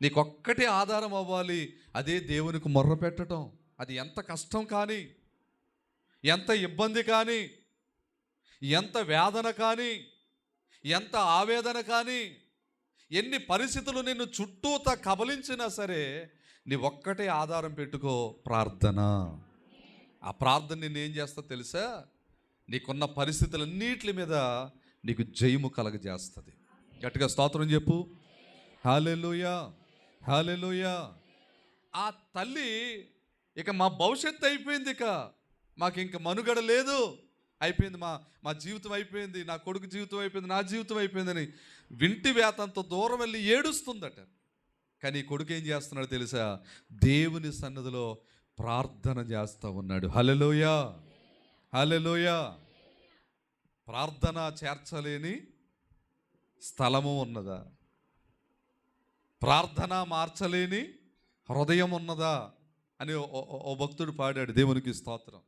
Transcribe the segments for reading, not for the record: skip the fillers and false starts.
నీకొక్కటే ఆధారం అవ్వాలి, అదే దేవునికి మొర్ర పెట్టడం. అది ఎంత కష్టం కానీ, ఎంత ఇబ్బంది కానీ, ఎంత వేదన కానీ, ఎంత ఆవేదన కానీ, ఎన్ని పరిస్థితులు నిన్ను చుట్టూత కబలించినా సరే, నీ ఒక్కటే ఆధారం పెట్టుకో, ప్రార్థన. ఆ ప్రార్థన నిన్ను ఏం చేస్తా తెలుసా? నీకున్న పరిస్థితులన్నిటి మీద నీకు జయము కలగజేస్తుంది. గట్టిగా స్తోత్రం చెప్పు. హల్లెలూయా, హల్లెలూయా. ఆ తల్లి ఇక మా భవిష్యత్తు అయిపోయింది, ఇక మాకు ఇంక మనుగడ లేదు, అయిపోయింది, మా జీవితం అయిపోయింది, నా కొడుకు జీవితం అయిపోయింది, నా జీవితం అయిపోయిందని వింటి వేతంతో దూరం వెళ్ళి ఏడుస్తుందట. కానీ కొడుకు ఏం చేస్తున్నాడు తెలుసా? దేవుని సన్నిధిలో ప్రార్థన చేస్తూ ఉన్నాడు. హల్లెలూయా, హల్లెలూయా. ప్రార్థన చేర్చలేని స్థలము ఉన్నదా? ప్రార్థన మార్చలేని హృదయం ఉన్నదా అని ఓ భక్తుడు పాడాడు. దేవునికి స్తోత్రం.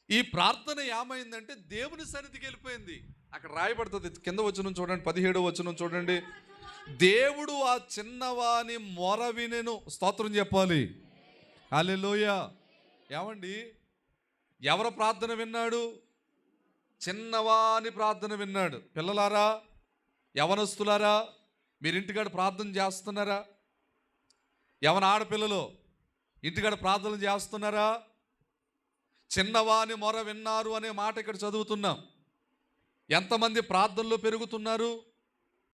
ఈ ప్రార్థన ఏమైందంటే దేవుని సన్నిధికి వెళ్ళిపోయింది. అక్కడ రాయబడుతుంది, కింద వచనం చూడండి, 17వ వచనం చూడండి. దేవుడు ఆ చిన్నవాని మొర వినెను. స్తోత్రం చెప్పాలి. హల్లెలూయా. ఏమండి, ఎవరి ప్రార్థన విన్నాడు? చిన్నవాని ప్రార్థన విన్నాడు. పిల్లలారా, యవనస్తులారా, మీరు ఇంటికాడ ప్రార్థన చేస్తున్నారా? యవన ఆడపిల్లలు ఇంటికాడ ప్రార్థన చేస్తున్నారా? చిన్నవాని మొర విన్నారు అనే మాట ఇక్కడ చదువుతున్నాం. ఎంతమంది ప్రార్థనలో పెరుగుతున్నారు?